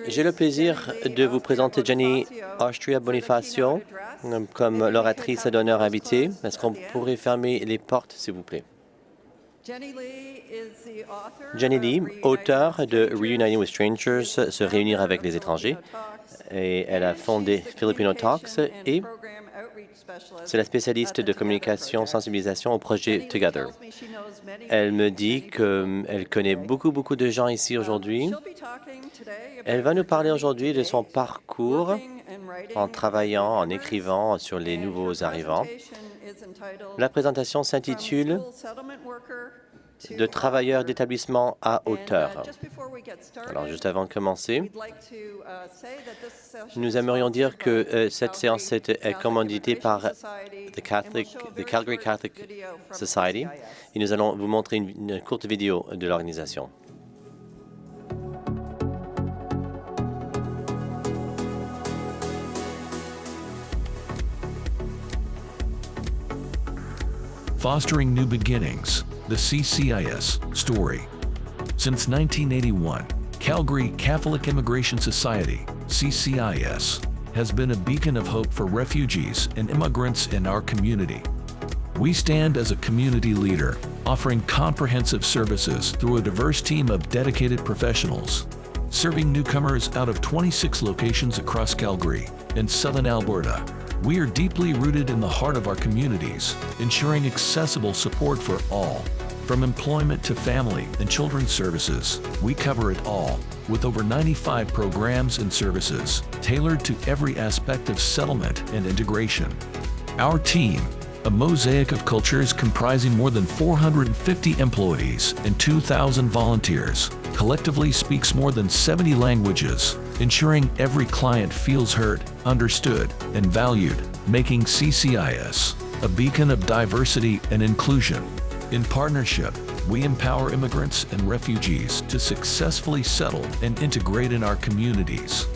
J'ai le plaisir de vous présenter Jenny Austria Bonifacio comme l'oratrice d'honneur invitée. Est-ce qu'on pourrait fermer les portes, s'il vous plaît? Jenny Lee, auteure de Reuniting with Strangers, se réunir avec les étrangers, et elle a fondé Filipino Talks et c'est la spécialiste de communication, sensibilisation au projet Together. Elle me dit qu'elle connaît beaucoup de gens ici aujourd'hui. Elle va nous parler aujourd'hui de son parcours en travaillant, en écrivant sur les nouveaux arrivants. La présentation s'intitule « De travailleurs d'établissement à hauteur ». Alors, juste avant de commencer, nous aimerions dire que cette séance est commanditée par the Calgary Catholic Society et nous allons vous montrer une courte vidéo de l'organisation. Fostering New Beginnings, the CCIS story. Since 1981, Calgary Catholic Immigration Society, CCIS, has been a beacon of hope for refugees and immigrants in our community. We stand as a community leader, offering comprehensive services through a diverse team of dedicated professionals, serving newcomers out of 26 locations across Calgary and southern Alberta. We are deeply rooted in the heart of our communities, ensuring accessible support for all. From employment to family and children's services, we cover it all, with over 95 programs and services tailored to every aspect of settlement and integration. Our team, a mosaic of cultures comprising more than 450 employees and 2,000 volunteers, collectively speaks more than 70 languages, ensuring every client feels heard, understood, and valued, making CCIS a beacon of diversity and inclusion. In partnership, we empower immigrants and refugees to successfully settle and integrate in our communities.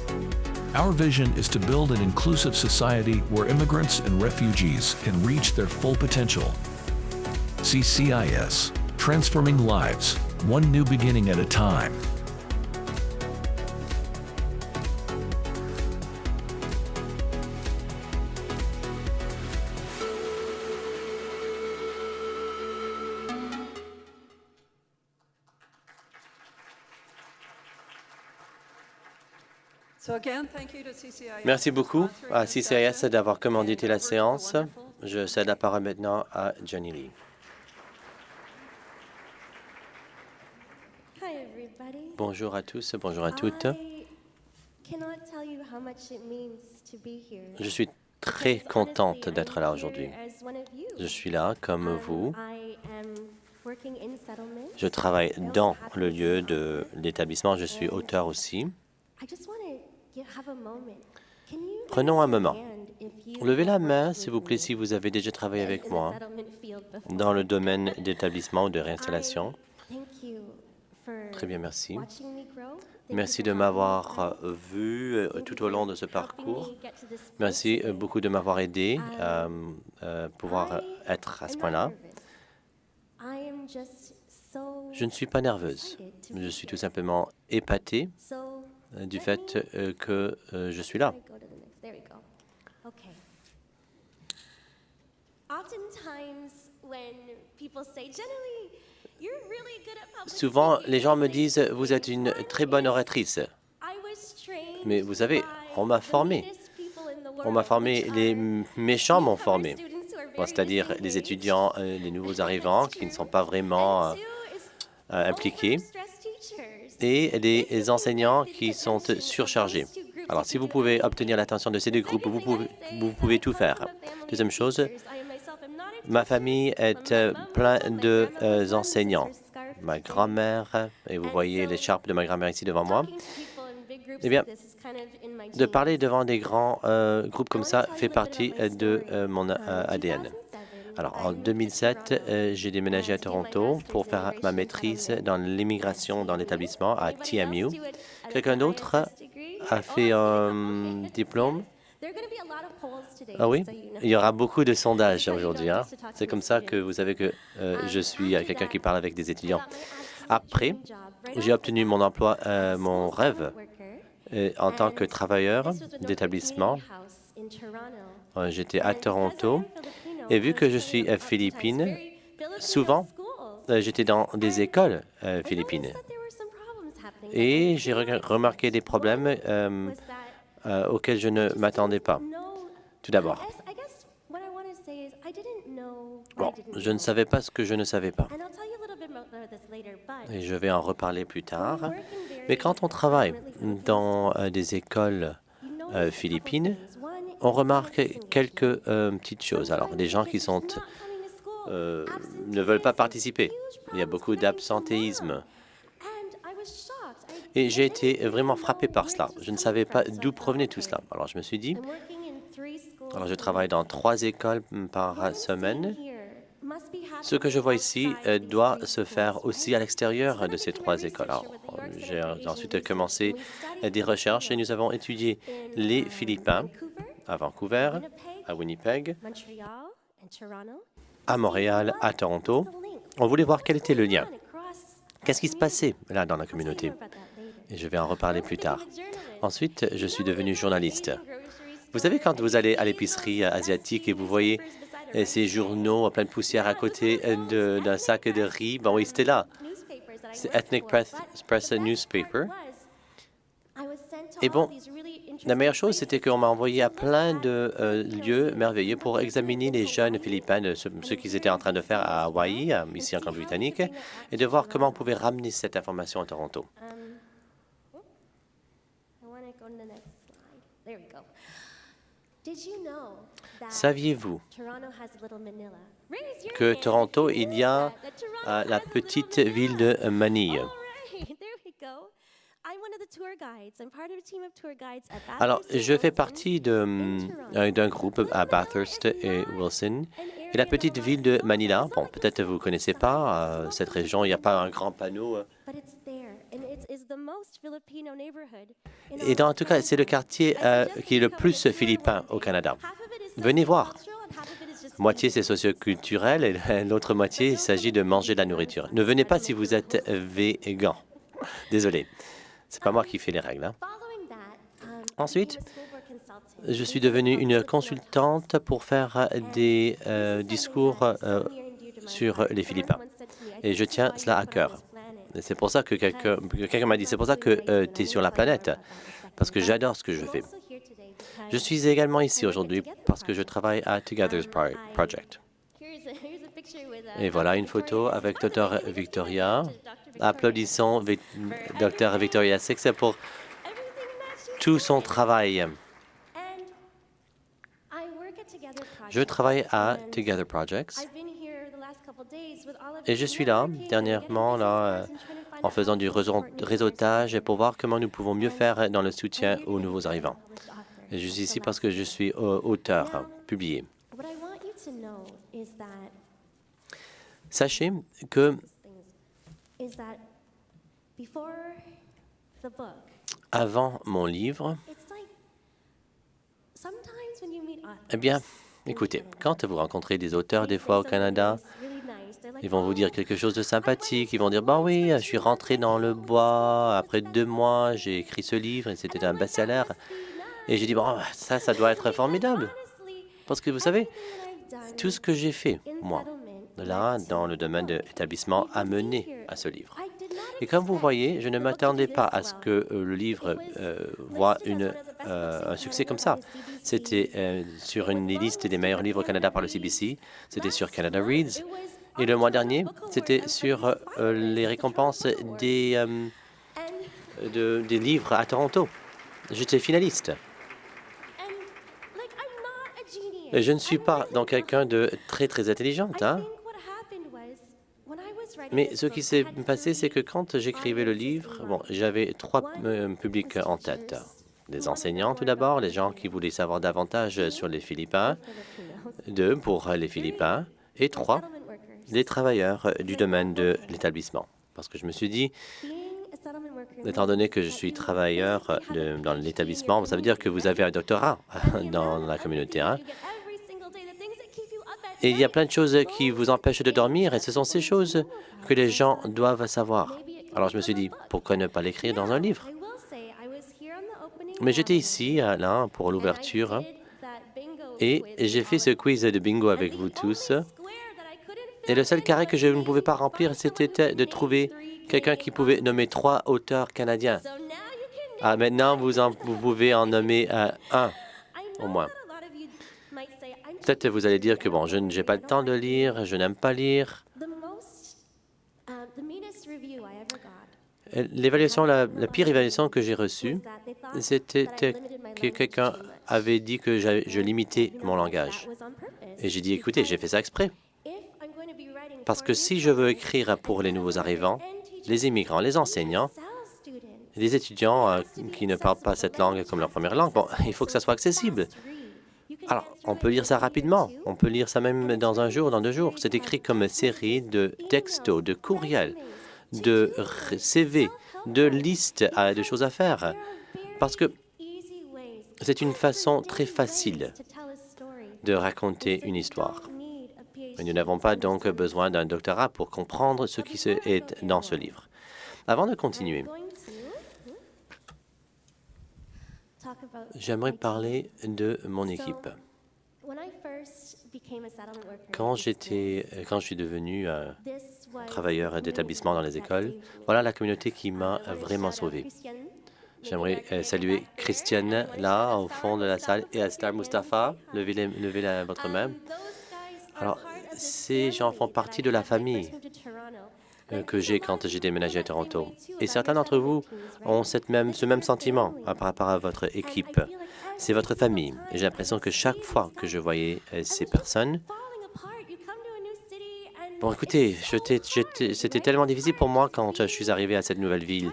Our vision is to build an inclusive society where immigrants and refugees can reach their full potential. CCIS, transforming lives, one new beginning at a time. Merci beaucoup à CCIS d'avoir commandité la séance. Je cède la parole maintenant à Jenny Lee. Bonjour à tous, bonjour à toutes. Je suis très contente d'être là aujourd'hui. Je suis là comme vous. Je travaille dans le lieu de l'établissement. Je suis auteur aussi. Prenons un moment. Levez la main, s'il vous plaît, si vous avez déjà travaillé avec moi dans le domaine d'établissement ou de réinstallation. Très bien, merci. Merci de m'avoir vu tout au long de ce parcours. Merci beaucoup de m'avoir aidé à pouvoir être à ce point-là. Je ne suis pas nerveuse. Je suis tout simplement épatée du fait que je suis là. Souvent, les gens me disent « Vous êtes une très bonne oratrice ». Mais vous savez, on m'a formé. On m'a formé, les méchants m'ont formé. Bon, c'est-à-dire les étudiants, les nouveaux arrivants qui ne sont pas vraiment impliqués. Et les enseignants qui sont surchargés. Alors, si vous pouvez obtenir l'attention de ces deux groupes, vous pouvez tout faire. Deuxième chose, ma famille est pleine d'enseignants. Ma grand-mère, et vous voyez l'écharpe de ma grand-mère ici devant moi. Eh bien, de parler devant des grands groupes comme ça fait partie de mon ADN. Alors, en 2007, j'ai déménagé à Toronto pour faire ma maîtrise dans l'immigration dans l'établissement à TMU. Quelqu'un d'autre a fait un diplôme? Ah oui? Il y aura beaucoup de sondages aujourd'hui. Hein? C'est comme ça que vous savez que je suis quelqu'un qui parle avec des étudiants. Après, j'ai obtenu mon emploi, mon rêve en tant que travailleur d'établissement. J'étais à Toronto et vu que je suis philippine, souvent j'étais dans des écoles philippines et j'ai remarqué des problèmes auxquels je ne m'attendais pas. Tout d'abord, bon, je ne savais pas ce que je ne savais pas. Et je vais en reparler plus tard. Mais quand on travaille dans des écoles philippines, on remarque quelques petites choses. Alors, des gens qui sont, ne veulent pas participer. Il y a beaucoup d'absentéisme. Et j'ai été vraiment frappé par cela. Je ne savais pas d'où provenait tout cela. Alors, je me suis dit, alors je travaille dans 3 écoles par semaine. Ce que je vois ici doit se faire aussi à l'extérieur de ces 3 écoles. Alors, j'ai ensuite commencé des recherches et nous avons étudié les Philippins à Vancouver, à Winnipeg, à Montréal, à Toronto. On voulait voir quel était le lien. Qu'est-ce qui se passait là dans la communauté? Et je vais en reparler plus tard. Ensuite, je suis devenu journaliste. Vous savez, quand vous allez à l'épicerie asiatique et vous voyez ces journaux plein de poussière à côté d'un sac de riz, ben oui, c'était là. C'est Ethnic Press Newspaper. Et bon, la meilleure chose, c'était qu'on m'a envoyé à plein de lieux merveilleux pour examiner les jeunes Philippins, ce qu'ils étaient en train de faire à Hawaï, ici en Colombie-Britannique, et de voir comment on pouvait ramener cette information à Toronto. Saviez-vous que Toronto, il y a la petite ville de Manille? Alors, je fais partie d'un groupe à Bathurst et Wilson. Et la petite ville de Manila, bon, peut-être vous ne connaissez pas cette région, il n'y a pas un grand panneau. Et en tout cas, c'est le quartier qui est le plus philippin au Canada. Venez voir. Moitié, c'est socioculturel et l'autre moitié, il s'agit de manger de la nourriture. Ne venez pas si vous êtes végan. Désolé. C'est pas moi qui fais les règles. Ensuite, je suis devenue une consultante pour faire des discours sur les Philippins. Et je tiens cela à cœur. C'est pour ça que quelqu'un m'a dit, c'est pour ça que tu es sur la planète, parce que j'adore ce que je fais. Je suis également ici aujourd'hui parce que je travaille à Together's Project. Et voilà une photo avec Dr. Victoria. Applaudissons Dr. Victoria Six pour tout son travail. Je travaille à Together Projects et je suis là, dernièrement, là, en faisant du réseautage pour voir comment nous pouvons mieux faire dans le soutien aux nouveaux arrivants. Et je suis ici parce que je suis auteur, publié. Sachez que avant mon livre, eh bien, écoutez, quand vous rencontrez des auteurs des fois au Canada, ils vont vous dire quelque chose de sympathique, ils vont dire « Bah oui, je suis rentré dans le bois, après 2 mois, j'ai écrit ce livre et c'était un best-seller. » Et j'ai dit « Bon, ça doit être formidable. » Parce que vous savez, tout ce que j'ai fait, moi, là, dans le domaine de l'établissement, a mené à ce livre. Et comme vous voyez, je ne m'attendais pas à ce que le livre voit un succès comme ça. C'était sur une listes des meilleurs livres au Canada par le CBC, c'était sur Canada Reads. Et le mois dernier, c'était sur les récompenses des livres à Toronto. J'étais finaliste. Et je ne suis pas donc quelqu'un de très, très intelligente, hein? Mais ce qui s'est passé, c'est que quand j'écrivais le livre, bon, j'avais 3 publics en tête. Des enseignants, tout d'abord, les gens qui voulaient savoir davantage sur les Philippins. 2, pour les Philippins. Et 3, les travailleurs du domaine de l'établissement. Parce que je me suis dit, étant donné que je suis travailleur dans l'établissement, ça veut dire que vous avez un doctorat dans la communauté. Hein? Et il y a plein de choses qui vous empêchent de dormir et ce sont ces choses que les gens doivent savoir. Alors je me suis dit, pourquoi ne pas l'écrire dans un livre? Mais j'étais ici, là, pour l'ouverture et j'ai fait ce quiz de bingo avec vous tous. Et le seul carré que je ne pouvais pas remplir, c'était de trouver quelqu'un qui pouvait nommer 3 auteurs canadiens. Ah, maintenant, vous pouvez en nommer un, au moins. Peut-être vous allez dire que, bon, je n'ai pas le temps de lire, je n'aime pas lire. L'évaluation, la pire évaluation que j'ai reçue, c'était que quelqu'un avait dit que je limitais mon langage. Et j'ai dit, écoutez, j'ai fait ça exprès. Parce que si je veux écrire pour les nouveaux arrivants, les immigrants, les enseignants, les étudiants qui ne parlent pas cette langue comme leur première langue, bon, il faut que ça soit accessible. Alors, on peut lire ça rapidement. On peut lire ça même dans un jour, dans 2 jours. C'est écrit comme série de textos, de courriels, de CV, de listes de choses à faire. Parce que c'est une façon très facile de raconter une histoire. Et nous n'avons pas donc besoin d'un doctorat pour comprendre ce qui est dans ce livre. Avant de continuer, j'aimerais parler de mon équipe. Quand je suis devenu travailleur d'établissement dans les écoles, voilà la communauté qui m'a vraiment sauvé. J'aimerais saluer Christiane, là, au fond de la salle, et Astar Mustafa. Levez votre main. Alors, ces gens font partie de la famille que j'ai quand j'ai déménagé à Toronto. Et certains d'entre vous ont ce même sentiment par rapport à votre équipe. C'est votre famille. Et j'ai l'impression que chaque fois que je voyais ces personnes, bon, écoutez, c'était tellement difficile pour moi quand je suis arrivé à cette nouvelle ville.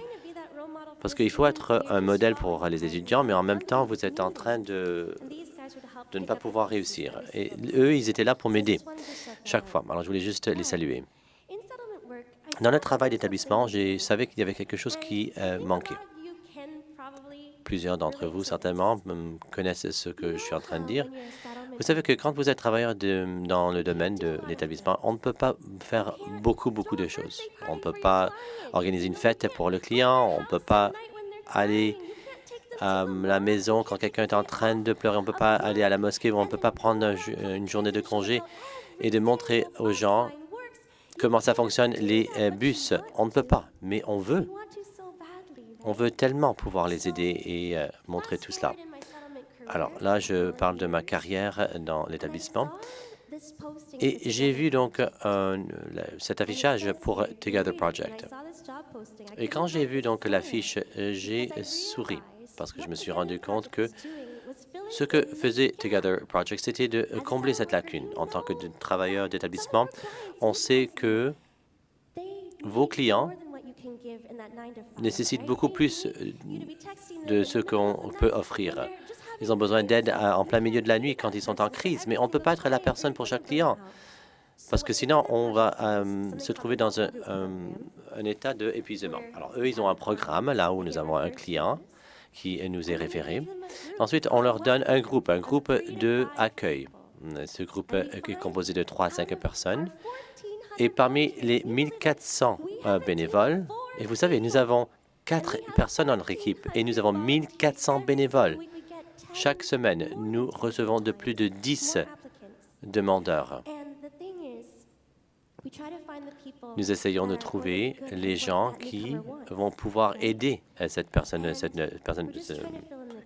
Parce qu'il faut être un modèle pour les étudiants, mais en même temps, vous êtes en train de ne pas pouvoir réussir. Et eux, ils étaient là pour m'aider chaque fois. Alors, je voulais juste les saluer. Dans le travail d'établissement, je savais qu'il y avait quelque chose qui manquait. Plusieurs d'entre vous, certainement, connaissent ce que je suis en train de dire. Vous savez que quand vous êtes travailleur dans le domaine de l'établissement, on ne peut pas faire beaucoup de choses. On ne peut pas organiser une fête pour le client, on ne peut pas aller à la maison quand quelqu'un est en train de pleurer, on ne peut pas aller à la mosquée, on ne peut pas prendre une journée de congé et de montrer aux gens comment ça fonctionne, les bus. On ne peut pas, mais on veut. On veut tellement pouvoir les aider et montrer tout cela. Alors là, je parle de ma carrière dans l'établissement. Et j'ai vu donc cet affichage pour Together Project. Et quand j'ai vu donc l'affiche, j'ai souri parce que je me suis rendu compte que ce que faisait Together Project, c'était de combler cette lacune. En tant que travailleur d'établissement, on sait que vos clients nécessitent beaucoup plus de ce qu'on peut offrir. Ils ont besoin d'aide en plein milieu de la nuit quand ils sont en crise, mais on ne peut pas être la personne pour chaque client parce que sinon, on va se trouver dans un état d'épuisement. Alors, eux, ils ont un programme là où nous avons un client qui nous est référé. Ensuite, on leur donne un groupe d'accueil. Ce groupe est composé de 3 à 5 personnes. Et parmi les 1400 bénévoles, et vous savez, nous avons 4 personnes dans notre équipe et nous avons 1400 bénévoles. Chaque semaine, nous recevons de plus de 10 demandeurs. Nous essayons de trouver les gens qui vont pouvoir aider cette personne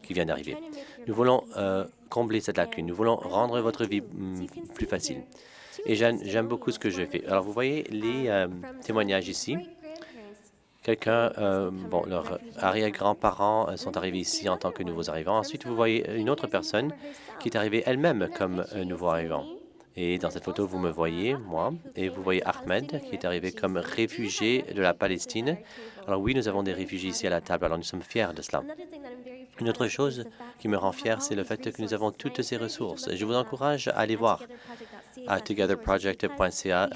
qui vient d'arriver. Nous voulons combler cette lacune. Nous voulons rendre votre vie plus facile. Et j'aime beaucoup ce que je fais. Alors, vous voyez les témoignages ici. Leurs arrière-grands-parents sont arrivés ici en tant que nouveaux arrivants. Ensuite, vous voyez une autre personne qui est arrivée elle-même comme nouveau arrivant. Et dans cette photo, vous me voyez, moi, et vous voyez Ahmed, qui est arrivé comme réfugié de la Palestine. Alors oui, nous avons des réfugiés ici à la table, alors nous sommes fiers de cela. Une autre chose qui me rend fier, c'est le fait que nous avons toutes ces ressources. Je vous encourage à aller voir à togetherproject.ca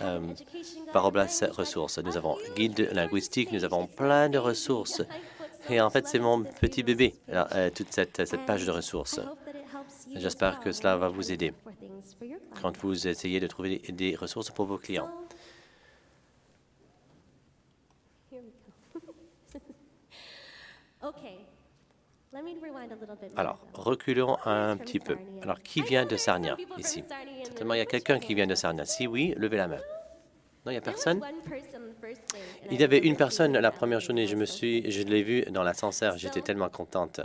/ressources. Nous avons guide linguistique, nous avons plein de ressources. Et en fait, c'est mon petit bébé, toute cette page de ressources. J'espère que cela va vous aider. quand vous essayez de trouver des ressources pour vos clients. Alors, reculons un petit peu. Alors, qui vient de Sarnia ici? Certainement, il y a quelqu'un qui vient de Sarnia. Si oui, levez la main. Non, il n'y a personne? Il y avait une personne la première journée. Je l'ai vue dans l'ascenseur. J'étais tellement contente.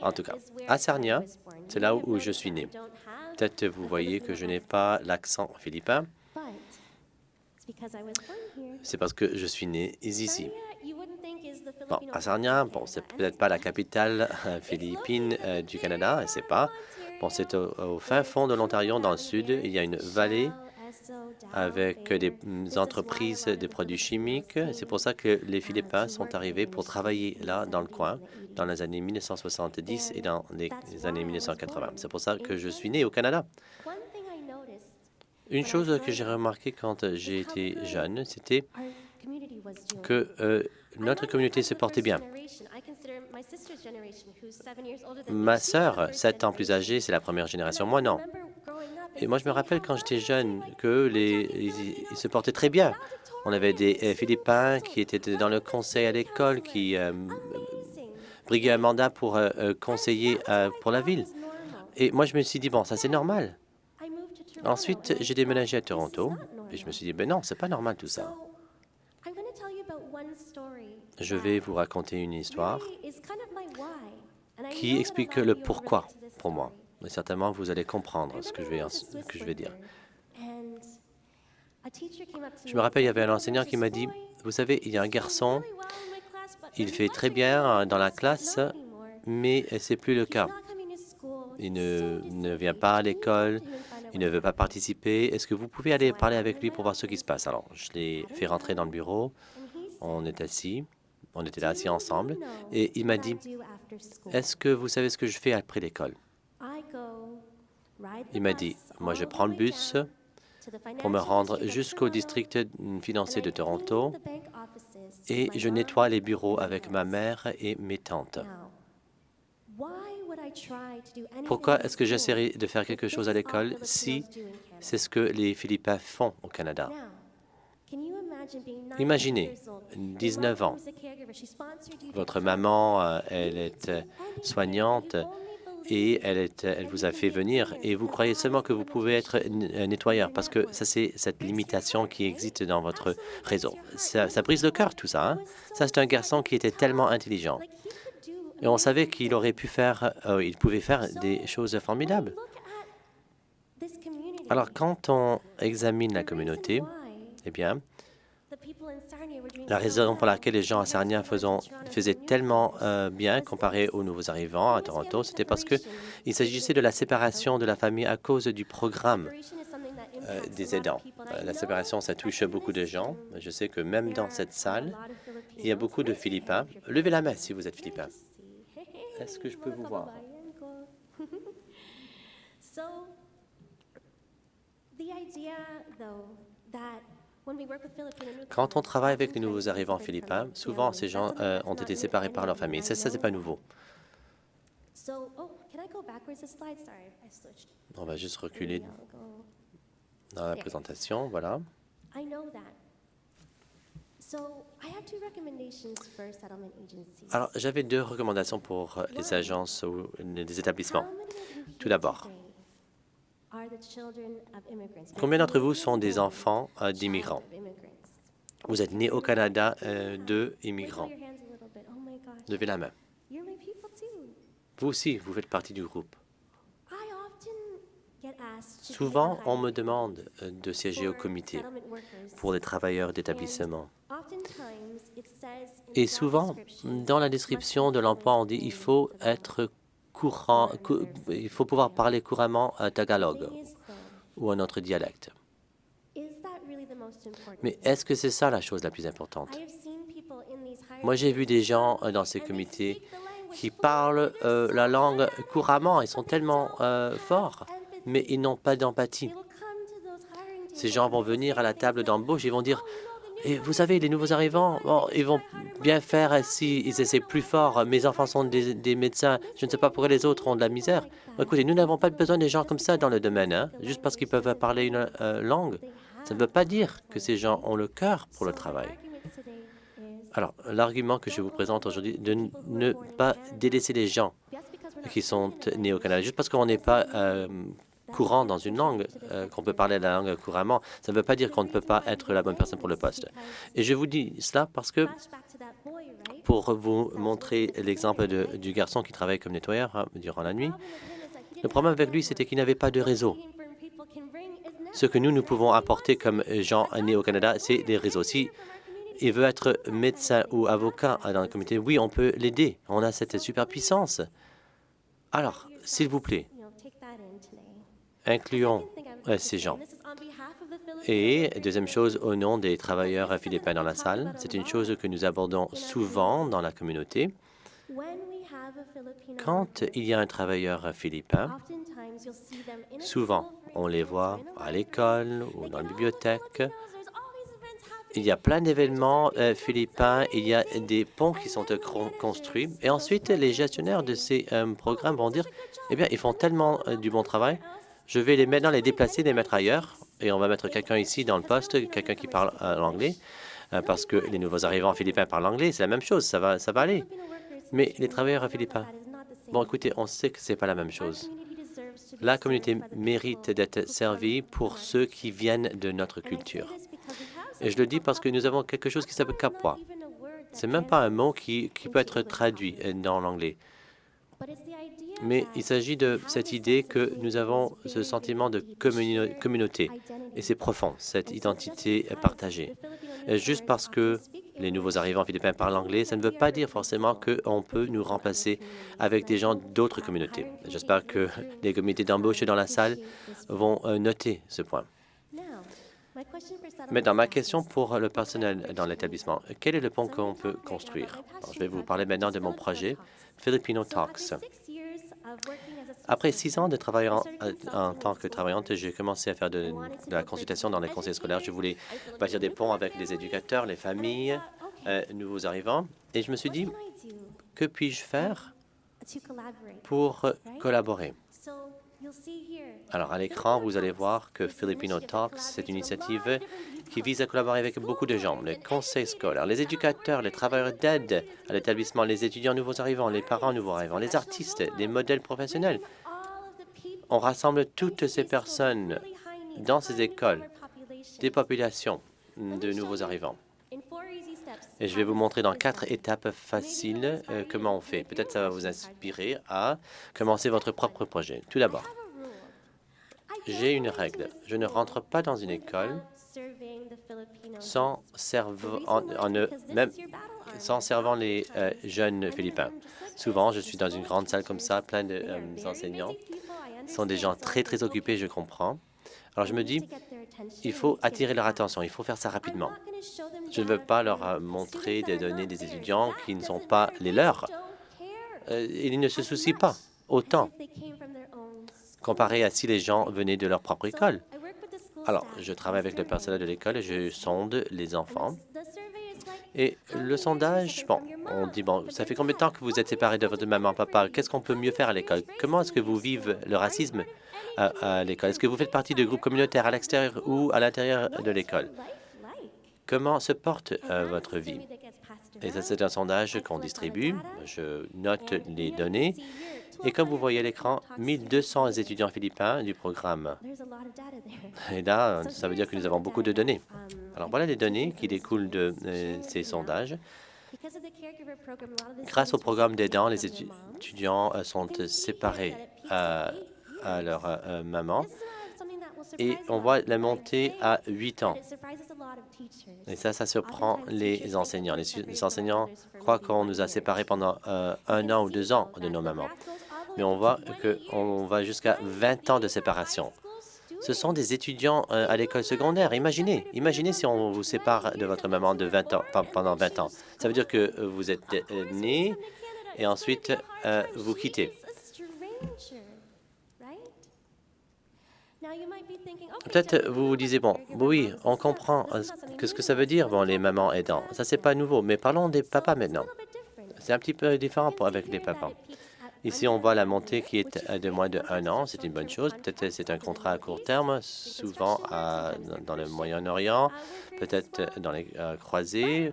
En tout cas, à Sarnia, c'est là où je suis né. Peut-être vous voyez que je n'ai pas l'accent philippin. C'est parce que je suis né ici. Bon, à Sarnia, bon, c'est peut-être pas la capitale philippine du Canada, c'est pas. Bon, c'est au fin fond de l'Ontario, dans le sud. Il y a une vallée avec des entreprises de produits chimiques. C'est pour ça que les Philippins sont arrivés pour travailler là, dans le coin, dans les années 1970 et dans les années 1980. C'est pour ça que je suis né au Canada. Une chose que j'ai remarqué quand j'ai été jeune, c'était que notre communauté se portait bien. Ma sœur, 7 ans plus âgée, c'est la première génération. Moi, non. Et moi, je me rappelle quand j'étais jeune ils se portaient très bien. On avait des Philippins qui étaient dans le conseil à l'école, qui briguaient un mandat pour conseiller pour la ville. Et moi, je me suis dit, bon, ça c'est normal. Ensuite, j'ai déménagé à Toronto et je me suis dit, ben non, c'est pas normal tout ça. Je vais vous raconter une histoire qui explique le pourquoi pour moi. Mais certainement, vous allez comprendre ce que je vais dire. Je me rappelle, il y avait un enseignant qui m'a dit, vous savez, il y a un garçon, il fait très bien dans la classe, mais ce n'est plus le cas. Il ne vient pas à l'école, il ne veut pas participer. Est-ce que vous pouvez aller parler avec lui pour voir ce qui se passe? Alors, je l'ai fait rentrer dans le bureau. On était là assis ensemble. Et il m'a dit, est-ce que vous savez ce que je fais après l'école? Il m'a dit, moi, je prends le bus pour me rendre jusqu'au district financier de Toronto et je nettoie les bureaux avec ma mère et mes tantes. Pourquoi est-ce que j'essaierai de faire quelque chose à l'école si c'est ce que les Philippins font au Canada? Imaginez, 19 ans, votre maman, elle est soignante et elle vous a fait venir et vous croyez seulement que vous pouvez être nettoyeur parce que ça, c'est cette limitation qui existe dans votre réseau. Ça brise le cœur, tout ça. Hein? Ça, c'est un garçon qui était tellement intelligent. Et on savait qu'il aurait pu faire, il pouvait faire des choses formidables. Alors, quand on examine la communauté, eh bien, la raison pour laquelle les gens à Sarnia faisaient tellement bien comparé aux nouveaux arrivants à Toronto, c'était parce qu'il s'agissait de la séparation de la famille à cause du programme des aidants. La séparation, ça touche beaucoup de gens. Je sais que même dans cette salle, il y a beaucoup de Philippins. Levez la main si vous êtes Philippin. Est-ce que je peux vous voir? Quand on travaille avec les nouveaux arrivants philippins, souvent ces gens ont été séparés par leur famille. Ça, c'est pas nouveau. On va juste reculer dans la présentation. Voilà. Alors, j'avais 2 recommandations pour les agences ou les établissements. Tout d'abord, combien d'entre vous sont des enfants d'immigrants? Vous êtes nés au Canada d'immigrants. Levez la main. Vous aussi, vous faites partie du groupe. Souvent, on me demande de siéger au comité pour les travailleurs d'établissement. Et souvent, dans la description de l'emploi, on dit qu'il faut être courant, il faut pouvoir parler couramment tagalog ou un autre dialecte. Mais est-ce que c'est ça la chose la plus importante? Moi, j'ai vu des gens dans ces comités qui parlent la langue couramment. Ils sont tellement forts, mais ils n'ont pas d'empathie. Ces gens vont venir à la table d'embauche, ils vont dire Et vous savez, les nouveaux arrivants, bon, ils vont bien faire s'ils essaient plus fort. Mes enfants sont des médecins. Je ne sais pas pourquoi les autres ont de la misère. Écoutez, nous n'avons pas besoin des gens comme ça dans le domaine, hein, juste parce qu'ils peuvent parler une langue. Ça ne veut pas dire que ces gens ont le cœur pour le travail. Alors, l'argument que je vous présente aujourd'hui, de ne pas délaisser les gens qui sont nés au Canada, juste parce qu'on n'est pas courant dans une langue, qu'on peut parler la langue couramment, ça ne veut pas dire qu'on ne peut pas être la bonne personne pour le poste. Et je vous dis cela parce que, pour vous montrer l'exemple du garçon qui travaille comme nettoyeur durant la nuit, le problème avec lui, c'était qu'il n'avait pas de réseau. Ce que nous pouvons apporter comme gens nés au Canada, c'est des réseaux. Si il veut être médecin ou avocat dans la communauté, oui, on peut l'aider. On a cette superpuissance. Alors, s'il vous plaît, incluons ces gens. Et deuxième chose, au nom des travailleurs philippins dans la salle, c'est une chose que nous abordons souvent dans la communauté. Quand il y a un travailleur philippin, souvent, on les voit à l'école ou dans la bibliothèque. Il y a plein d'événements philippins, il y a des ponts qui sont construits. Et ensuite, les gestionnaires de ces programmes vont dire, eh bien, ils font tellement du bon travail, je vais les maintenant les déplacer, les mettre ailleurs. Et on va mettre quelqu'un ici dans le poste, quelqu'un qui parle l'anglais, parce que les nouveaux arrivants philippins parlent anglais, c'est la même chose, ça va aller. Mais les travailleurs philippins, bon, écoutez, on sait que ce n'est pas la même chose. La communauté mérite d'être servie pour ceux qui viennent de notre culture. Et je le dis parce que nous avons quelque chose qui s'appelle Kapwa. Ce n'est même pas un mot qui peut être traduit dans l'anglais. Mais il s'agit de cette idée que nous avons ce sentiment de communauté. Et c'est profond, cette identité partagée. Et juste parce que les nouveaux arrivants philippins parlent anglais, ça ne veut pas dire forcément qu'on peut nous remplacer avec des gens d'autres communautés. J'espère que les comités d'embauche dans la salle vont noter ce point. Maintenant, ma question pour le personnel dans l'établissement, quel est le pont qu'on peut construire? Alors, je vais vous parler maintenant de mon projet, Filipino Talks. Après 6 ans de travail en tant que travaillante, j'ai commencé à faire de la consultation dans les conseils scolaires. Je voulais bâtir des ponts avec les éducateurs, les familles, nouveaux arrivants. Et je me suis dit, que puis-je faire pour collaborer? Alors, à l'écran, vous allez voir que Filipino Talks, c'est une initiative qui vise à collaborer avec beaucoup de gens, les conseils scolaires, les éducateurs, les travailleurs d'aide à l'établissement, les étudiants nouveaux arrivants, les parents nouveaux arrivants, les artistes, les modèles professionnels. On rassemble toutes ces personnes dans ces écoles, des populations de nouveaux arrivants. Et je vais vous montrer dans 4 étapes faciles comment on fait. Peut-être ça va vous inspirer à commencer votre propre projet. Tout d'abord, j'ai une règle. Je ne rentre pas dans une école sans servant les jeunes Philippins. Souvent, je suis dans une grande salle comme ça, plein d'enseignants. Ce sont des gens très, très occupés, je comprends. Alors, je me dis, il faut attirer leur attention, il faut faire ça rapidement. Je ne veux pas leur montrer des données des étudiants qui ne sont pas les leurs. Ils ne se soucient pas autant comparé à si les gens venaient de leur propre école. Alors, je travaille avec le personnel de l'école et je sonde les enfants. Et le sondage, bon, on dit, bon, ça fait combien de temps que vous êtes séparés de votre maman, papa? Qu'est-ce qu'on peut mieux faire à l'école? Comment est-ce que vous vivez le racisme à l'école? Est-ce que vous faites partie de groupes communautaires à l'extérieur ou à l'intérieur de l'école? Comment se porte votre vie? Et ça, c'est un sondage qu'on distribue. Je note les données. Et comme vous voyez à l'écran, 1200 étudiants philippins du programme. Et là, ça veut dire que nous avons beaucoup de données. Alors voilà les données qui découlent de ces sondages. Grâce au programme d'aidants, les étudiants sont séparés à leur maman. Et on voit la montée à 8 ans. Et ça surprend les enseignants. Les enseignants croient qu'on nous a séparés pendant 1 an ou 2 ans de nos mamans. Mais on voit qu'on va jusqu'à 20 ans de séparation. Ce sont des étudiants à l'école secondaire. Imaginez si on vous sépare de votre maman de 20 ans, pendant 20 ans. Ça veut dire que vous êtes né et ensuite vous quittez. Peut-être vous vous disiez, bon, oui, on comprend ce que ça veut dire, bon, les mamans aidants. Ça, c'est pas nouveau, mais parlons des papas maintenant. C'est un petit peu différent avec les papas. Ici, on voit la montée qui est de moins de 1 an. C'est une bonne chose. Peut-être c'est un contrat à court terme, souvent dans le Moyen-Orient, peut-être dans les croisées.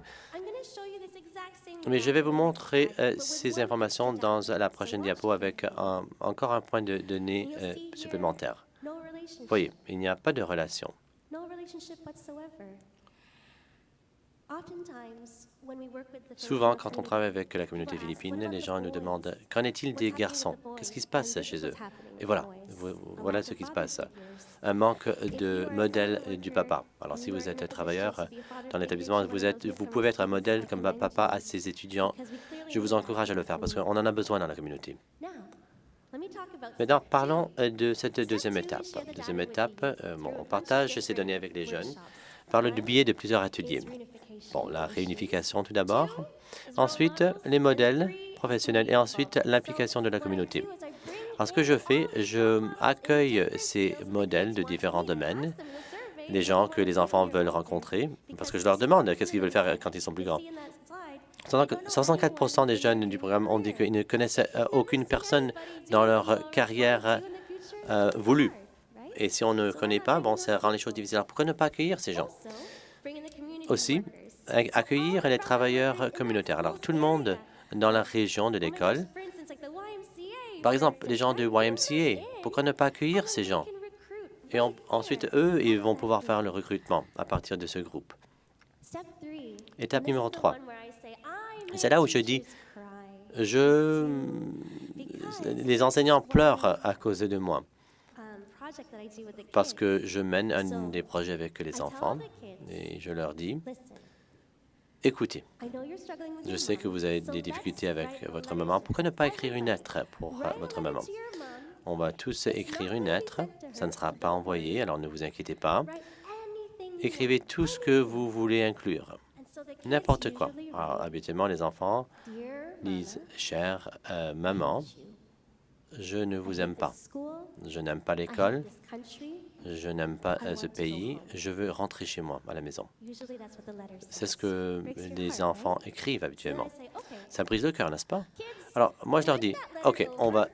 Mais je vais vous montrer ces informations dans la prochaine diapo avec encore un point de données supplémentaire. Voyez, il n'y a pas de relation. Souvent, quand on travaille avec la communauté philippine, les gens nous demandent « Qu'en est-il des garçons? Qu'est-ce qui se passe chez eux ?» Et voilà ce qui se passe. Un manque de modèle du papa. Alors, si vous êtes travailleur dans l'établissement, vous pouvez être un modèle comme papa à ses étudiants. Je vous encourage à le faire parce qu'on en a besoin dans la communauté. Maintenant, parlons de cette deuxième étape. Deuxième étape, on partage ces données avec les jeunes par le biais de plusieurs ateliers. Bon, la réunification tout d'abord, ensuite les modèles professionnels et ensuite l'implication de la communauté. Alors, ce que je fais, je accueille ces modèles de différents domaines, les gens que les enfants veulent rencontrer, parce que je leur demande qu'est-ce qu'ils veulent faire quand ils sont plus grands. 64% des jeunes du programme ont dit qu'ils ne connaissent aucune personne dans leur carrière voulue. Et si on ne connaît pas, bon, ça rend les choses difficiles. Alors, pourquoi ne pas accueillir ces gens? Aussi, accueillir les travailleurs communautaires. Alors, tout le monde dans la région de l'école, par exemple, les gens du YMCA, pourquoi ne pas accueillir ces gens? Et ensuite, eux, ils vont pouvoir faire le recrutement à partir de ce groupe. Étape numéro 3. C'est là où je dis, les enseignants pleurent à cause de moi parce que je mène un des projets avec les enfants et je leur dis, écoutez, je sais que vous avez des difficultés avec votre maman. Pourquoi ne pas écrire une lettre pour votre maman? On va tous écrire une lettre. Ça ne sera pas envoyé, alors ne vous inquiétez pas. Écrivez tout ce que vous voulez inclure. N'importe quoi. Alors, habituellement, les enfants disent « Chère maman, je ne vous aime pas. Je n'aime pas l'école. Je n'aime pas ce pays. Je veux rentrer chez moi, à la maison. » C'est ce que les enfants écrivent habituellement. Ça brise le cœur, n'est-ce pas? Alors, moi, je leur dis « OK, on va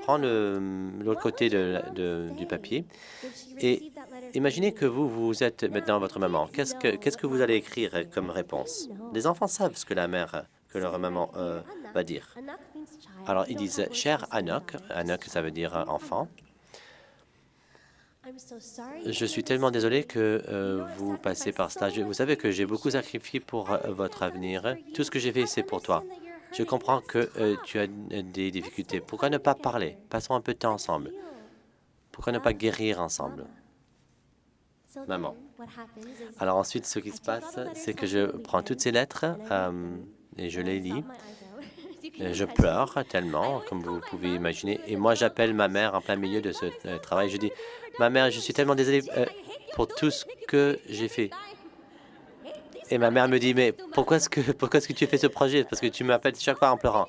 prendre l'autre côté du papier et imaginez que vous êtes maintenant votre maman. Qu'est-ce que vous allez écrire comme réponse? Les enfants savent ce que leur maman va dire. Alors, ils disent « Cher Anok », Anok, ça veut dire enfant. Je suis tellement désolé que vous passez par cela. Vous savez que j'ai beaucoup sacrifié pour votre avenir. Tout ce que j'ai fait, c'est pour toi. Je comprends que tu as des difficultés. Pourquoi ne pas parler? Passons un peu de temps ensemble. Pourquoi ne pas guérir ensemble? Maman. Alors ensuite, ce qui se passe, c'est que je prends toutes ces lettres et je les lis. Je pleure tellement, comme vous pouvez imaginer. Et moi, j'appelle ma mère en plein milieu de ce travail. Je dis, ma mère, je suis tellement désolé pour tout ce que j'ai fait. Et ma mère me dit, mais pourquoi est-ce que tu fais ce projet? Parce que tu m'appelles chaque fois en pleurant.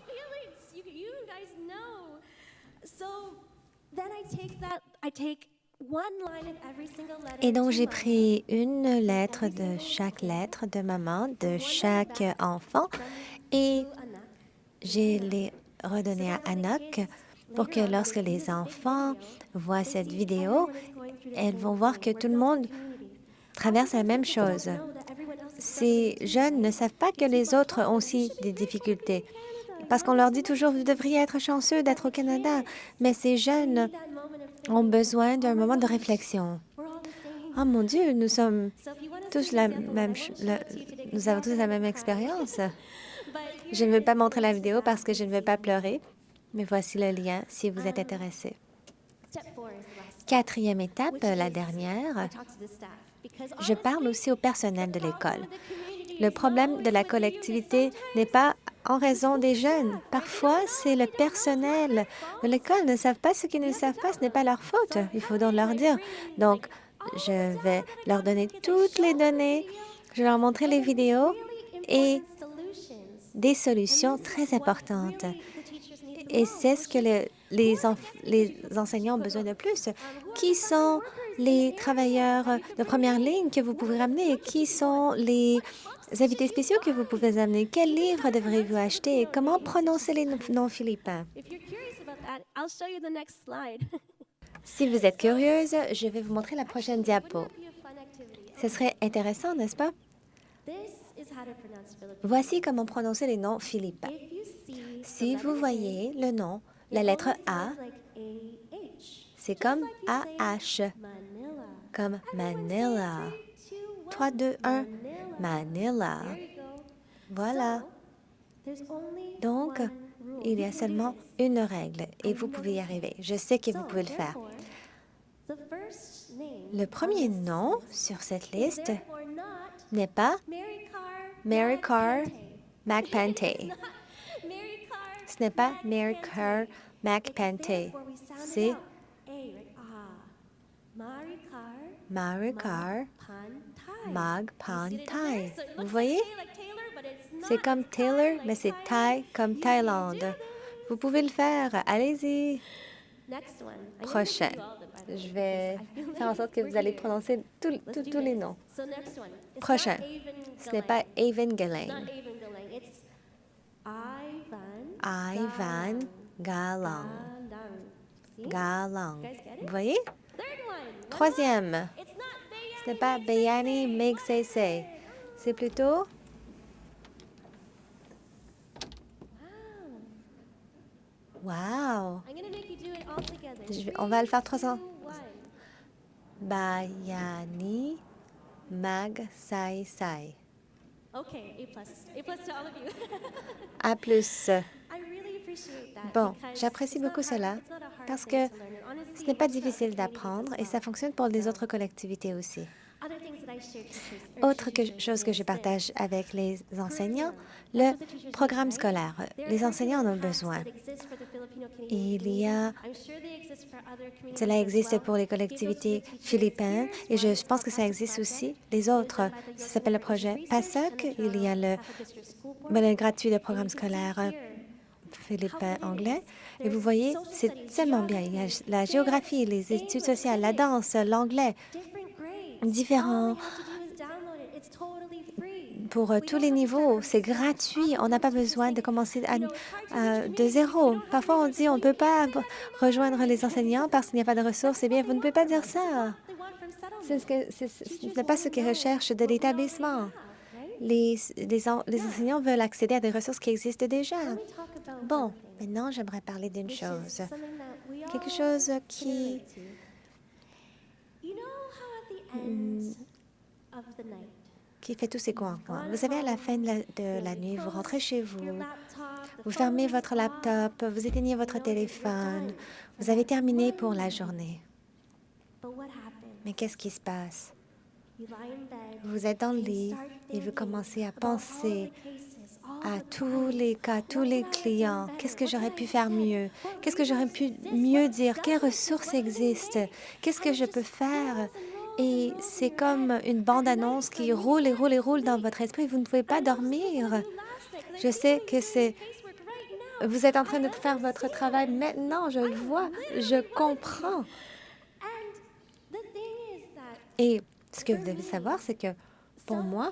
Et donc, j'ai pris une lettre de chaque lettre de maman, de chaque enfant, et je l'ai redonnée à Anok pour que lorsque les enfants voient cette vidéo, elles vont voir que tout le monde traverse la même chose. Ces jeunes ne savent pas que les autres ont aussi des difficultés. Parce qu'on leur dit toujours, vous devriez être chanceux d'être au Canada. Mais ces jeunes ont besoin d'un moment de réflexion. Oh mon Dieu, nous avons tous la même expérience. Je ne veux pas montrer la vidéo parce que je ne veux pas pleurer, mais voici le lien si vous êtes intéressé. 4e étape, la dernière. Je parle aussi au personnel de l'école. Le problème de la collectivité n'est pas en raison des jeunes. Parfois, c'est le personnel de l'école ne savent pas ce qu'ils ne savent pas. Ce n'est pas leur faute. Il faut donc leur dire. Donc, je vais leur donner toutes les données. Je vais leur montrer les vidéos et des solutions très importantes. Et c'est ce que les enseignants ont besoin de plus? Qui sont les travailleurs de première ligne que vous pouvez ramener? Qui sont les invités spéciaux que vous pouvez amener? Quel livre devrez-vous acheter? Comment prononcer les noms philippins? Si vous êtes curieuse, je vais vous montrer la prochaine diapo. Ce serait intéressant, n'est-ce pas? Voici comment prononcer les noms philippins. Si vous voyez le nom, la lettre A, c'est comme AH, comme Manila. 3, 2, 1, Manila. Voilà. Donc, il y a seulement une règle et vous pouvez y arriver. Je sais que vous pouvez le faire. Le premier nom sur cette liste n'est pas Mary Carr McPantay. Ce n'est pas Mary Carr McPantay. C'est Mary Carr McPantay. Vous voyez? C'est comme Taylor, mais c'est Thai comme Thaïlande. Vous pouvez le faire. Allez-y. Prochain. Je vais faire en sorte que vous allez prononcer tous les noms. Prochain. Ce n'est pas Avon Galang. Ivan Galang. Galang. Vous voyez? Troisième. Ce n'est pas Bayani Megsese. C'est plutôt wow. On va le faire 300. Bayani Mag Sai Sai. A plus. Bon, j'apprécie beaucoup cela parce que ce n'est pas difficile d'apprendre et ça fonctionne pour les autres collectivités aussi. Autre chose que je partage avec les enseignants, le programme scolaire. Les enseignants en ont besoin. Cela existe pour les collectivités philippines et je pense que ça existe aussi les autres. Ça s'appelle le projet PASOK. Il y a le modèle gratuit de programme scolaire philippin-anglais. Et vous voyez, c'est tellement bien. Il y a la géographie, les études sociales, la danse, l'anglais, différents pour tous les niveaux. C'est gratuit. On n'a pas besoin de commencer de zéro. Parfois, on dit on ne peut pas rejoindre les enseignants parce qu'il n'y a pas de ressources. Eh bien, vous ne pouvez pas dire ça. Ce n'est pas ce qu'ils recherchent de l'établissement. Les enseignants veulent accéder à des ressources qui existent déjà. Bon, maintenant, j'aimerais parler d'une chose. Quelque chose qui fait tous ces coins. Vous savez, à la fin de la nuit, vous rentrez chez vous, vous fermez votre laptop, vous éteignez votre téléphone, vous avez terminé pour la journée. Mais qu'est-ce qui se passe? Vous êtes dans le lit et vous commencez à penser à tous les cas, tous les clients. Qu'est-ce que j'aurais pu faire mieux? Qu'est-ce que j'aurais pu mieux dire? Quelles ressources existent? Qu'est-ce que je peux faire? Et c'est comme une bande-annonce qui roule et roule et roule dans votre esprit. Vous ne pouvez pas dormir. Je sais que vous êtes en train de faire votre travail maintenant. Je le vois. Je comprends. Et ce que vous devez savoir, c'est que pour moi,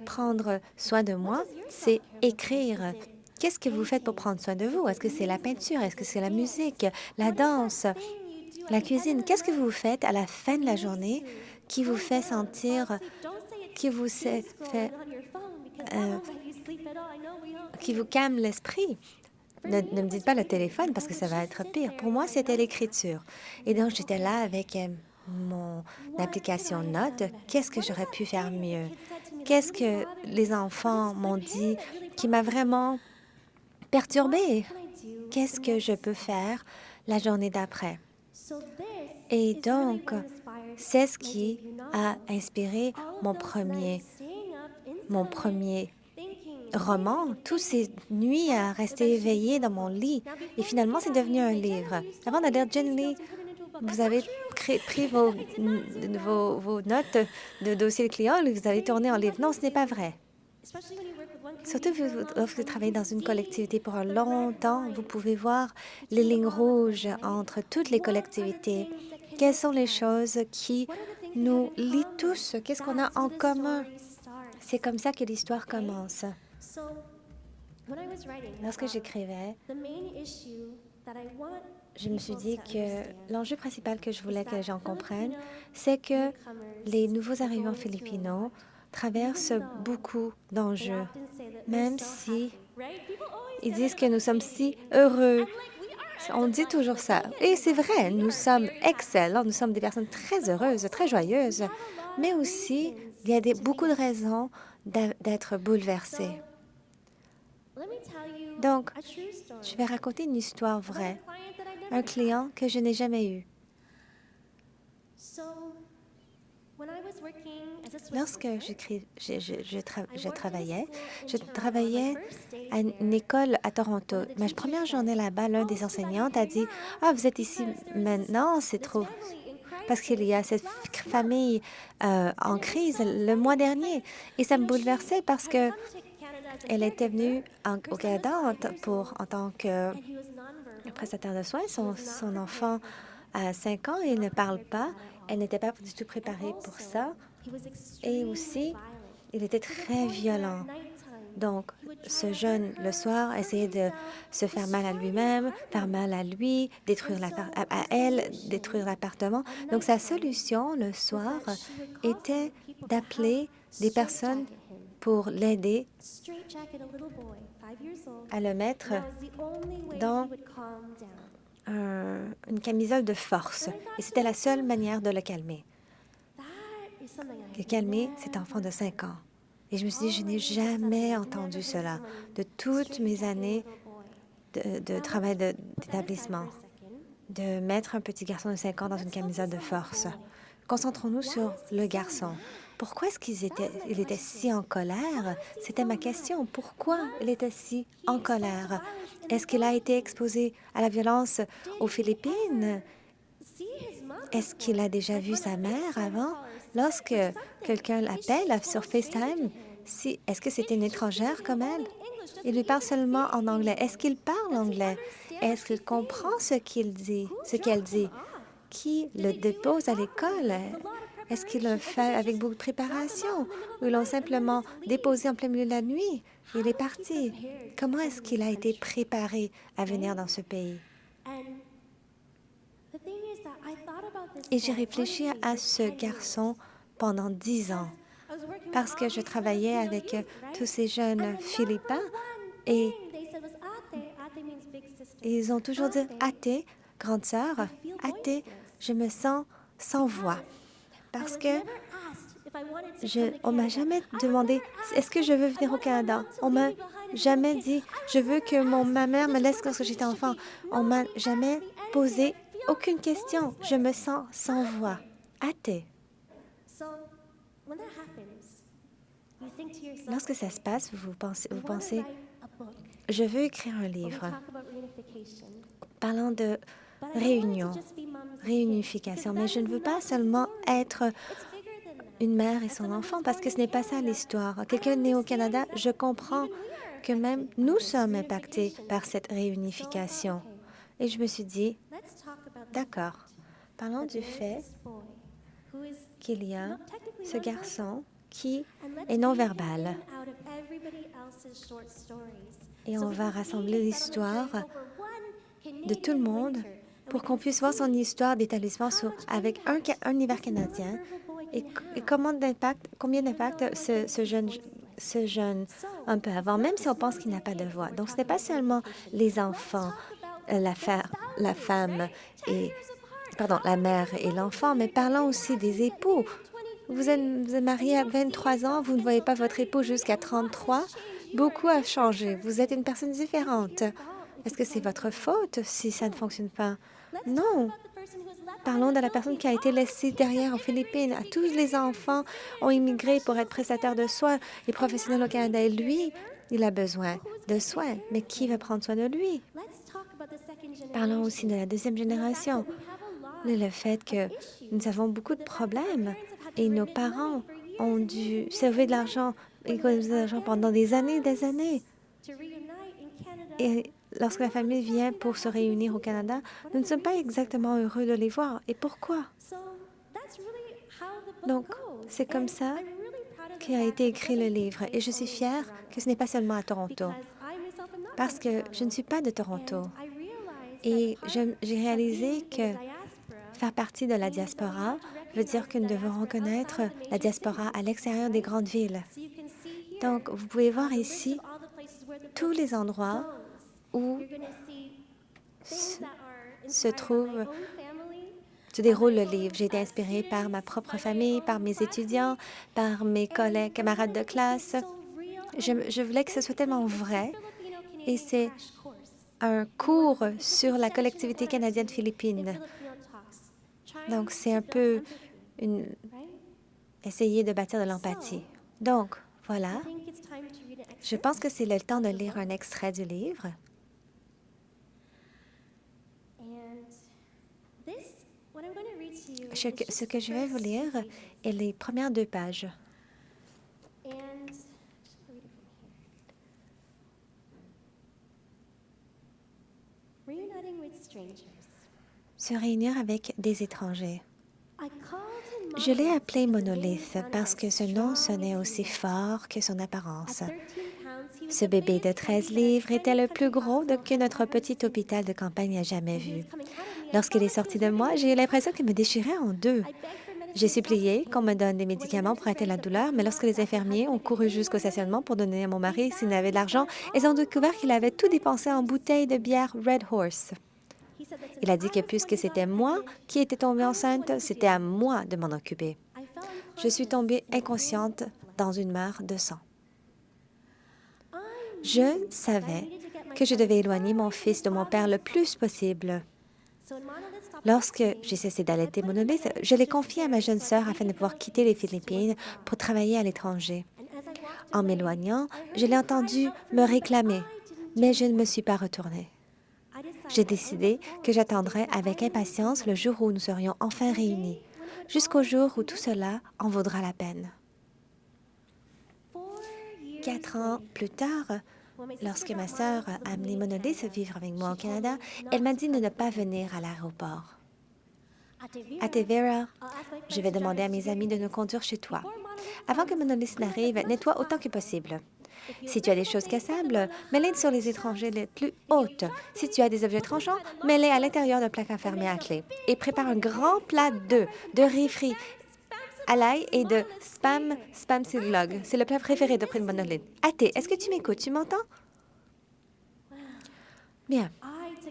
prendre soin de moi, c'est écrire. Qu'est-ce que vous faites pour prendre soin de vous? Est-ce que c'est la peinture? Est-ce que c'est la musique, la danse, la cuisine? Qu'est-ce que vous faites à la fin de la journée qui vous fait sentir, qui vous calme l'esprit? Ne me dites pas le téléphone parce que ça va être pire. Pour moi, c'était l'écriture. Et donc, j'étais là avec mon application Notes. Qu'est-ce que j'aurais pu faire mieux? Qu'est-ce que les enfants m'ont dit qui m'a vraiment perturbée? Qu'est-ce que je peux faire la journée d'après? Et donc, c'est ce qui a inspiré mon premier roman. Toutes ces nuits à rester éveillée dans mon lit. Et finalement, c'est devenu un livre. Avant de lire Jen Lee, vous avez pris vos notes de dossier de client et vous avez tourné en livre. Non, ce n'est pas vrai. Surtout lorsque vous travaillez dans une collectivité pour un long temps, vous pouvez voir les lignes rouges entre toutes les collectivités. Quelles sont les choses qui nous lient tous? Qu'est-ce qu'on a en commun? C'est comme ça que l'histoire commence. Lorsque j'écrivais, je me suis dit que l'enjeu principal que je voulais que les gens comprennent, c'est que les nouveaux arrivants philippins traversent beaucoup d'enjeux, même si ils disent que nous sommes si heureux. On dit toujours ça. Et c'est vrai, nous sommes excellents, nous sommes des personnes très heureuses, très joyeuses, mais aussi, il y a beaucoup de raisons d'être bouleversés. Donc, je vais raconter une histoire vraie. Un client que je n'ai jamais eu. Lorsque je travaillais à une école à Toronto. Ma première journée là-bas, l'un des enseignantes a dit, « Ah, vous êtes ici maintenant, c'est trop... » Parce qu'il y a cette famille en crise le mois dernier. Et ça me bouleversait parce que elle était venue au Canada en tant que prestataire de soins. Son enfant a 5 ans et il ne parle pas. Elle n'était pas du tout préparée pour ça. Et aussi, il était très violent. Donc, ce jeune, le soir, essayait de se faire mal à lui-même, faire mal à lui, à elle, détruire l'appartement. Donc, sa solution, le soir, était d'appeler des personnes pour l'aider à le mettre dans une camisole de force. Et c'était la seule manière de le calmer. De calmer cet enfant de 5 ans. Et je me suis dit, je n'ai jamais entendu cela de toutes mes années de travail d'établissement, de mettre un petit garçon de 5 ans dans une camisole de force. Concentrons-nous sur le garçon. Pourquoi est-ce qu'il était si en colère? C'était ma question. Pourquoi il était si en colère? Est-ce qu'il a été exposé à la violence aux Philippines? Est-ce qu'il a déjà vu sa mère avant? Lorsque quelqu'un l'appelle sur FaceTime, est-ce que c'était une étrangère comme elle? Il lui parle seulement en anglais. Est-ce qu'il parle anglais? Est-ce qu'il comprend ce qu'elle dit? Qui le dépose à l'école? Est-ce qu'il le fait avec beaucoup de préparation? Ou ils l'ont simplement déposé en plein milieu de la nuit? Il est parti. Comment est-ce qu'il a été préparé à venir dans ce pays? Et j'ai réfléchi à ce garçon pendant 10 ans parce que je travaillais avec tous ces jeunes Philippins et ils ont toujours dit « Ate, grande sœur, Ate, je me sens sans voix. » Parce que on m'a jamais demandé « Est-ce que je veux venir au Canada? » On m'a jamais dit « Je veux que ma mère me laisse lorsque j'étais enfant. » On m'a jamais posé aucune question. Je me sens sans voix. Ate. Lorsque ça se passe, vous pensez, je veux écrire un livre parlant de réunification, mais je ne veux pas seulement être une mère et son enfant, parce que ce n'est pas ça l'histoire. Quelqu'un né au Canada, je comprends que même nous sommes impactés par cette réunification. Et je me suis dit, d'accord, parlons du fait qu'il y a ce garçon qui est non-verbal. Et on va rassembler l'histoire de tout le monde pour qu'on puisse voir son histoire d'établissement avec un univers canadien et combien d'impact ce jeune un peu avant, même si on pense qu'il n'a pas de voix. Donc, ce n'est pas seulement les enfants, la mère et l'enfant, mais parlons aussi des époux. Vous êtes marié à 23 ans, vous ne voyez pas votre époux jusqu'à 33. Beaucoup a changé. Vous êtes une personne différente. Est-ce que c'est votre faute si ça ne fonctionne pas? Non. Parlons de la personne qui a été laissée derrière aux Philippines. Tous les enfants ont immigré pour être prestataires de soins et professionnels au Canada. Et lui, il a besoin de soins. Mais qui va prendre soin de lui? Parlons aussi de la deuxième génération. Le fait que nous avons beaucoup de problèmes et nos parents ont dû sauver de l'argent économisé de l'argent pendant des années et des années. Et lorsque la famille vient pour se réunir au Canada, nous ne sommes pas exactement heureux de les voir. Et pourquoi? Donc, c'est comme ça qu'a été écrit le livre. Et je suis fière que ce n'est pas seulement à Toronto, parce que je ne suis pas de Toronto. Et j'ai réalisé que faire partie de la diaspora veut dire que nous devons reconnaître la diaspora à l'extérieur des grandes villes. Donc, vous pouvez voir ici tous les endroits où se déroule le livre. J'ai été inspirée par ma propre famille, par mes étudiants, par mes collègues, camarades de classe. Je voulais que ce soit tellement vrai. Et c'est un cours sur la collectivité canadienne philippine. Donc, c'est un peu essayer de bâtir de l'empathie. Donc, voilà. Je pense que c'est le temps de lire un extrait du livre. Ce que je vais vous lire est les premières 2 pages. Se réunir avec des étrangers. Je l'ai appelé Monolith parce que ce nom sonnait aussi fort que son apparence. Ce bébé de 13 livres était le plus gros que notre petit hôpital de campagne a jamais vu. Lorsqu'il est sorti de moi, j'ai eu l'impression qu'il me déchirait en 2. J'ai supplié qu'on me donne des médicaments pour arrêter la douleur, mais lorsque les infirmiers ont couru jusqu'au stationnement pour donner à mon mari s'il avait de l'argent, ils ont découvert qu'il avait tout dépensé en bouteilles de bière Red Horse. Il a dit que puisque c'était moi qui étais tombée enceinte, c'était à moi de m'en occuper. Je suis tombée inconsciente dans une mare de sang. Je savais que je devais éloigner mon fils de mon père le plus possible. Lorsque j'ai cessé d'allaiter Monolith, je l'ai confié à ma jeune sœur afin de pouvoir quitter les Philippines pour travailler à l'étranger. En m'éloignant, je l'ai entendu me réclamer, mais je ne me suis pas retournée. J'ai décidé que j'attendrais avec impatience le jour où nous serions enfin réunis, jusqu'au jour où tout cela en vaudra la peine. 4 ans plus tard, lorsque ma sœur a amené Monolith vivre avec moi au Canada, elle m'a dit de ne pas venir à l'aéroport. À Tevera, je vais demander à mes amis de nous conduire chez toi. Avant que Monolith n'arrive, nettoie autant que possible. Si tu as des choses cassables, mets-les sur les étrangers les plus hautes. Si tu as des objets tranchants, mets-les à l'intérieur d'un placard fermé à clé. Et prépare un grand plat de riz frit à l'ail et de spam silog. C'est le plat préféré de Prime Monolith. Athée, est-ce que tu m'écoutes? Tu m'entends? Bien.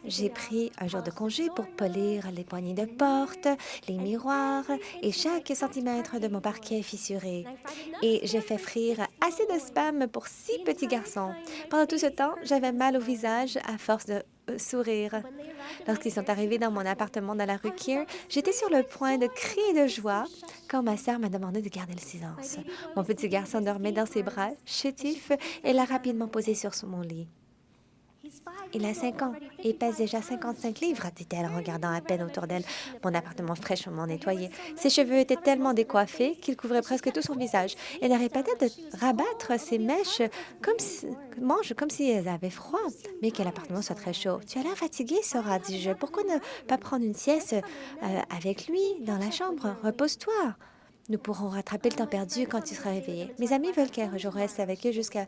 J'ai pris un jour de congé pour polir les poignées de porte, les miroirs et chaque centimètre de mon parquet fissuré. Et j'ai fait frire assez de spam pour 6 petits garçons. Pendant tout ce temps, j'avais mal au visage à force de sourire. Lorsqu'ils sont arrivés dans mon appartement dans la rue Keir, j'étais sur le point de crier de joie quand ma sœur m'a demandé de garder le silence. Mon petit garçon dormait dans ses bras, chétif, et l'a rapidement posé sur mon lit. Il a 5 ans et pèse déjà 55 livres, dit-elle en regardant à peine autour d'elle. Mon appartement fraîchement nettoyé. Ses cheveux étaient tellement décoiffés qu'ils couvraient presque tout son visage. Elle arrêtait de rabattre ses mèches comme si elles avaient froid, mais que l'appartement soit très chaud. « Tu as l'air fatiguée, Sora, dis-je. Pourquoi ne pas prendre une sieste avec lui dans la chambre? Repose-toi. Nous pourrons rattraper le temps perdu quand tu seras réveillé. Mes amis veulent que je reste avec eux jusqu'à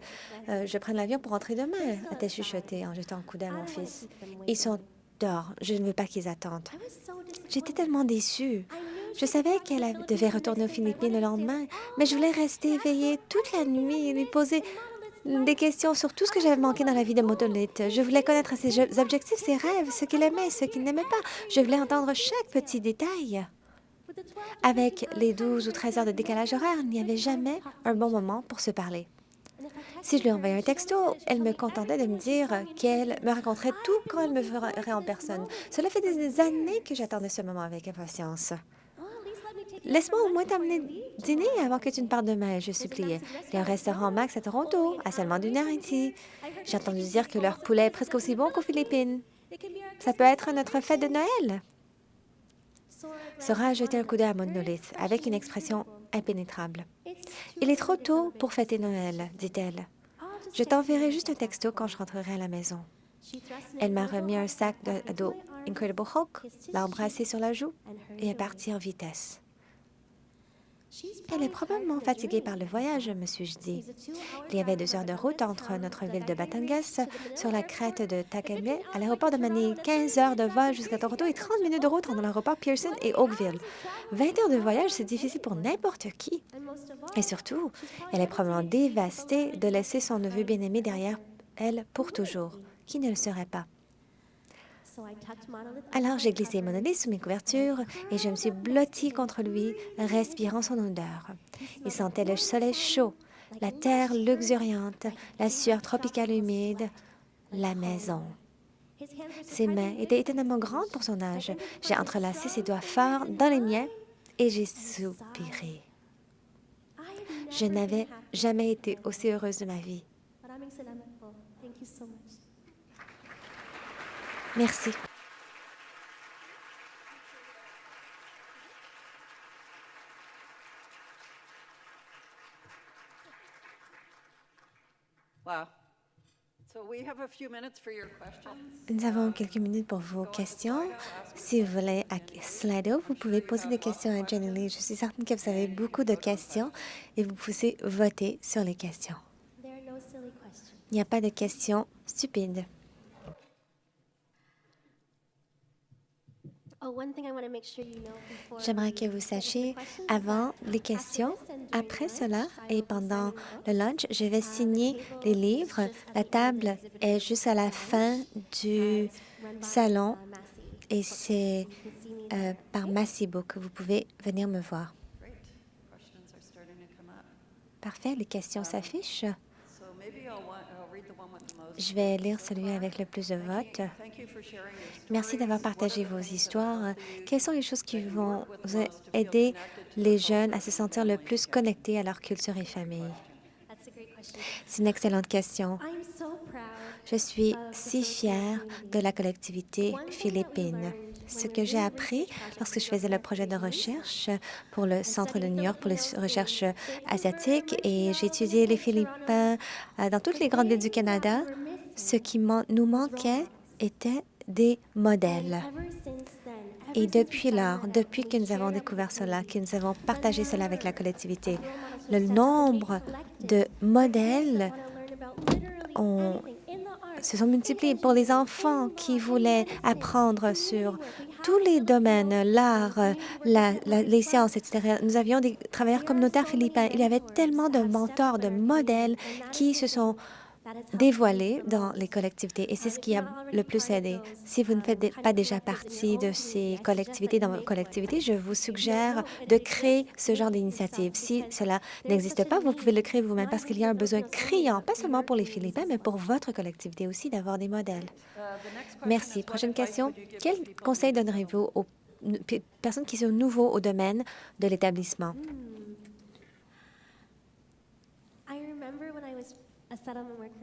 je prenne l'avion pour rentrer demain, a-t-elle chuchoté en jetant un coup d'œil à mon fils. Ils sont dehors. Je ne veux pas qu'ils attendent. J'étais tellement déçue. Je savais qu'elle devait retourner aux Philippines le lendemain, mais je voulais rester éveillée toute la nuit et lui poser des questions sur tout ce que j'avais manqué dans la vie de Monolith. Je voulais connaître ses objectifs, ses rêves, ce qu'il aimait, ce qu'il n'aimait pas. Je voulais entendre chaque petit détail. Avec les 12 ou 13 heures de décalage horaire, il n'y avait jamais un bon moment pour se parler. Si je lui envoyais un texto, elle me contentait de me dire qu'elle me raconterait tout quand elle me verrait en personne. Cela fait des années que j'attendais ce moment avec impatience. « Laisse-moi au moins t'amener dîner avant que tu ne partes demain, » je suppliais. « Il y a un restaurant Max à Toronto, à seulement d'1 heure ici. J'ai entendu dire que leur poulet est presque aussi bon qu'aux Philippines. Ça peut être notre fête de Noël. » Sora a jeté un coup d'œil à Monolith avec une expression impénétrable. « Il est trop tôt pour fêter Noël, dit-elle. Je t'enverrai juste un texto quand je rentrerai à la maison. » Elle m'a remis un sac de dos Incredible Hulk, l'a embrassé sur la joue et est partie en vitesse. Elle est probablement fatiguée par le voyage, me suis-je dit. Il y avait 2 heures de route entre notre ville de Batangas sur la crête de Takembe à l'aéroport de Manille, 15 heures de vol jusqu'à Toronto et 30 minutes de route entre l'aéroport Pearson et Oakville. 20 heures de voyage, c'est difficile pour n'importe qui. Et surtout, elle est probablement dévastée de laisser son neveu bien-aimé derrière elle pour toujours. Qui ne le serait pas? Alors j'ai glissé Monolith sous mes couvertures et je me suis blottie contre lui, respirant son odeur. Il sentait le soleil chaud, la terre luxuriante, la sueur tropicale humide, la maison. Ses mains étaient étonnamment grandes pour son âge. J'ai entrelacé ses doigts forts dans les miens et j'ai soupiré. Je n'avais jamais été aussi heureuse de ma vie. Merci. Nous avons quelques minutes pour vos questions. Si vous voulez à Slido, vous pouvez poser des questions à Jenny Lee. Je suis certaine que vous avez beaucoup de questions et vous pouvez voter sur les questions. Il n'y a pas de questions stupides. J'aimerais que vous sachiez, avant les questions, après cela et pendant le lunch, je vais signer les livres. La table est juste à la fin du salon et c'est par Massey Book que vous pouvez venir me voir. Parfait, les questions s'affichent. Je vais lire celui avec le plus de votes. Merci d'avoir partagé vos histoires. Quelles sont les choses qui vont aider les jeunes à se sentir le plus connectés à leur culture et famille? C'est une excellente question. Je suis si fière de la collectivité philippine. Ce que j'ai appris lorsque je faisais le projet de recherche pour le Centre de New York pour les recherches asiatiques et j'ai étudié les Philippins dans toutes les grandes villes du Canada, ce qui nous manquait était des modèles. Et depuis lors, depuis que nous avons découvert cela, que nous avons partagé cela avec la collectivité, le nombre de modèles se sont multipliés pour les enfants qui voulaient apprendre sur tous les domaines, l'art, les sciences, etc. Nous avions des travailleurs communautaires philippins. Il y avait tellement de mentors, de modèles qui se sont dévoilés dans les collectivités et c'est ce qui a le plus aidé. Si vous ne faites pas déjà partie de ces collectivités dans votre collectivité, je vous suggère de créer ce genre d'initiative. Si cela n'existe pas, vous pouvez le créer vous-même parce qu'il y a un besoin criant, pas seulement pour les Philippins, mais pour votre collectivité aussi, d'avoir des modèles. Merci. Prochaine question. Quel conseil donnerez-vous aux personnes qui sont nouveaux au domaine de l'établissement?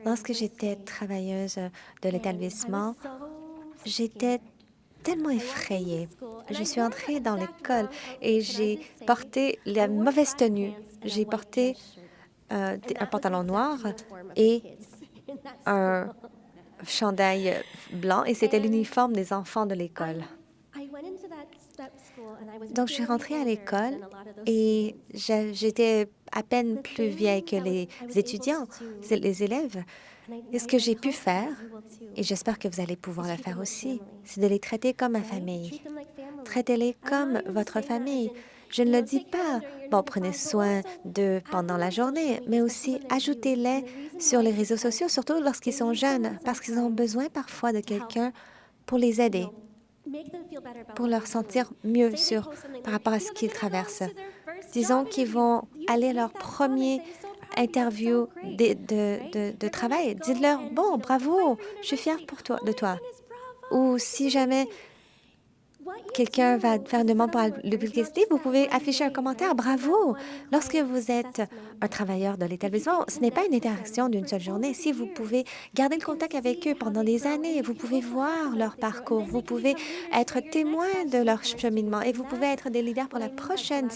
Lorsque j'étais travailleuse de l'établissement, j'étais tellement effrayée. Je suis entrée dans l'école et j'ai porté la mauvaise tenue. J'ai porté un pantalon noir et un chandail blanc et c'était l'uniforme des enfants de l'école. Donc, je suis rentrée à l'école et j'étais à peine plus vieille que les étudiants, les élèves. Et ce que j'ai pu faire, et j'espère que vous allez pouvoir le faire aussi, c'est de les traiter comme ma famille. Traitez-les comme votre famille. Je ne le dis pas, bon, prenez soin d'eux pendant la journée, mais aussi ajoutez-les sur les réseaux sociaux, surtout lorsqu'ils sont jeunes, parce qu'ils ont besoin parfois de quelqu'un pour les aider, pour leur sentir mieux par rapport à ce qu'ils traversent. Disons qu'ils vont aller à leur premier interview de travail. Dites-leur, bon, bravo, je suis fière de toi. Ou si jamais quelqu'un va faire une demande pour la publicité, vous pouvez afficher un commentaire. Bravo! Lorsque vous êtes un travailleur de l'établissement, ce n'est pas une interaction d'une seule journée. Si vous pouvez garder le contact avec eux pendant des années, vous pouvez voir leur parcours, vous pouvez être témoin de leur cheminement et vous pouvez être des leaders pour la prochaine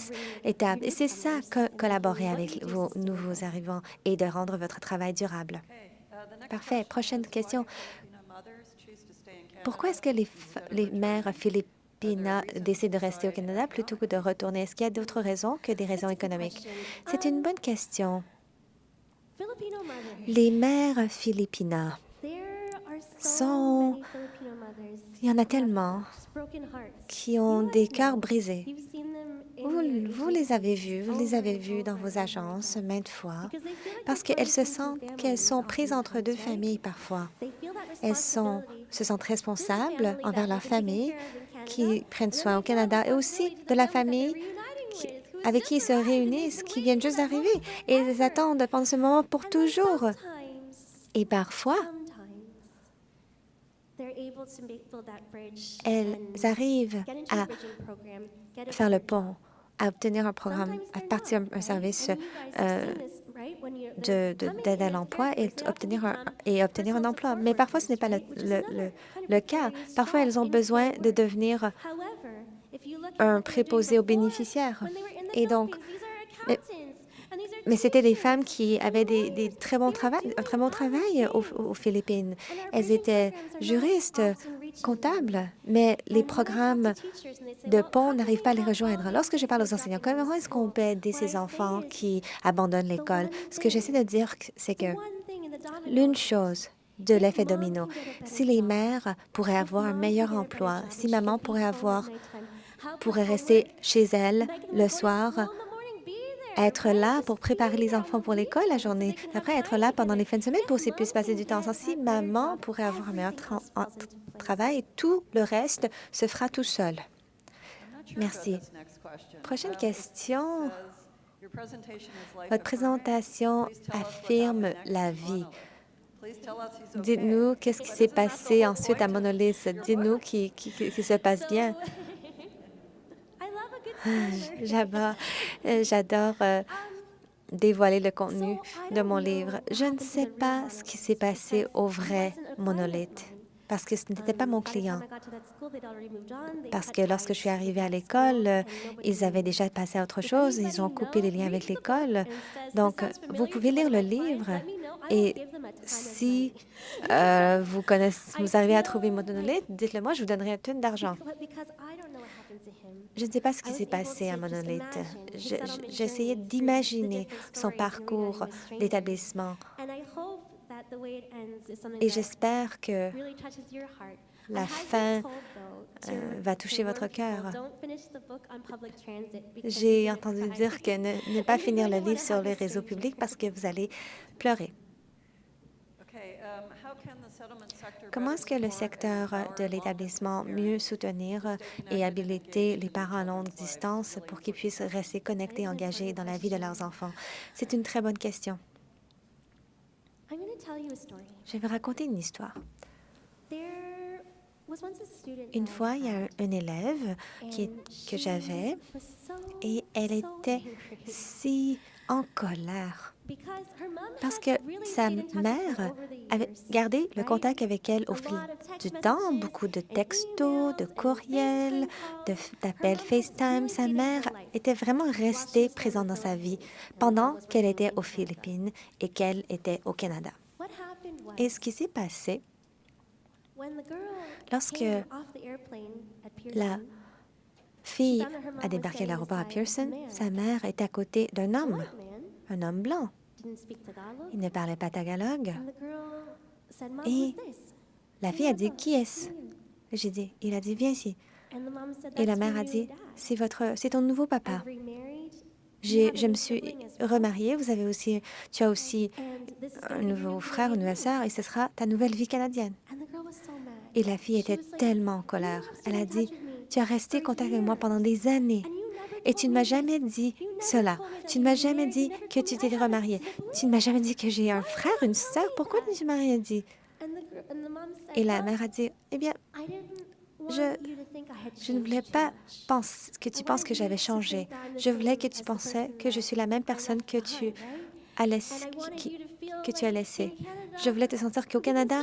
étape. Et c'est ça, collaborer avec vos nouveaux arrivants et de rendre votre travail durable. Parfait. Prochaine question. Pourquoi est-ce que les mères philippines décident de rester au Canada plutôt que de retourner? Est-ce qu'il y a d'autres raisons que des raisons économiques? C'est une bonne question. Les mères philippinas sont... Il y en a tellement qui ont des cœurs brisés. Vous les avez vus dans vos agences maintes fois, parce qu'elles se sentent qu'elles sont prises entre deux familles parfois. Elles se sentent responsables envers leur famille qui prennent soin au Canada et aussi de la famille avec qui ils se réunissent, qui viennent juste d'arriver. Et elles attendent pendant ce moment pour toujours. Et parfois, elles arrivent à faire le pont, à obtenir un programme, à partir d'un service d'aide à l'emploi et obtenir un emploi. Mais parfois, ce n'est pas le cas. Parfois, elles ont besoin de devenir un préposé aux bénéficiaires. Et donc, mais c'était des femmes qui avaient un très bon travail aux Philippines. Elles étaient juristes, comptables, mais les programmes de pont n'arrivent pas à les rejoindre. Lorsque je parle aux enseignants, comment est-ce qu'on peut aider ces enfants qui abandonnent l'école? Ce que j'essaie de dire, c'est que l'une chose de l'effet domino, si les mères pourraient avoir un meilleur emploi, si maman pourrait rester chez elle le soir, être là pour préparer les enfants pour l'école la journée, après être là pendant les fins de semaine pour qu'ils puissent passer du temps ensemble. Si maman pourrait avoir un meilleur travail, tout le reste se fera tout seul. Merci. Prochaine question. Votre présentation affirme la vie. Dites-nous qu'est-ce qui s'est passé ensuite à Monolith. Dites-nous qui se passe bien. J'adore dévoiler le contenu de mon livre. Je ne sais pas ce qui s'est passé au vrai Monolith, parce que ce n'était pas mon client. Parce que lorsque je suis arrivée à l'école, ils avaient déjà passé à autre chose, ils ont coupé les liens avec l'école. Donc, vous pouvez lire le livre et si vous arrivez à trouver Monolith, dites-le moi, je vous donnerai une tonne d'argent. Je ne sais pas ce qui s'est passé à Monolith. J'essayais d'imaginer son parcours d'établissement. Et j'espère que la fin va toucher votre cœur. J'ai entendu dire que ne pas finir le livre sur les réseaux publics parce que vous allez pleurer. Comment est-ce que le secteur de l'établissement mieux soutenir et habiliter les parents à longue distance pour qu'ils puissent rester connectés et engagés dans la vie de leurs enfants? C'est une très bonne question. Je vais vous raconter une histoire. Une fois, il y a un élève que j'avais et elle était si en colère parce que sa mère avait gardé le contact avec elle au fil du temps, beaucoup de textos, de courriels, d'appels FaceTime. Sa mère était vraiment restée présente dans sa vie pendant qu'elle était aux Philippines et qu'elle était au Canada. Et ce qui s'est passé, lorsque la fille a débarqué à l'aéroport à Pearson, sa mère était à côté d'un homme blanc. Il ne parlait pas tagalog. Et la fille a dit, « Qui est-ce? » Il a dit, « Viens ici. » Et la mère a dit, « C'est ton nouveau papa. Je me suis remariée, tu as aussi un nouveau frère, une nouvelle sœur, et ce sera ta nouvelle vie canadienne. » Et la fille était tellement en colère. Elle a dit, « Tu as resté en contact avec moi pendant des années. Et tu ne m'as jamais dit cela. Tu ne m'as jamais dit que tu t'étais remariée. Tu ne m'as jamais dit que j'ai un frère, une sœur. Pourquoi tu ne m'as rien dit? » Et la mère a dit, « Eh bien, Je ne voulais pas que tu penses que j'avais changé. Je voulais que tu pensais que je suis la même personne que tu as laissé. Je voulais te sentir qu'au Canada,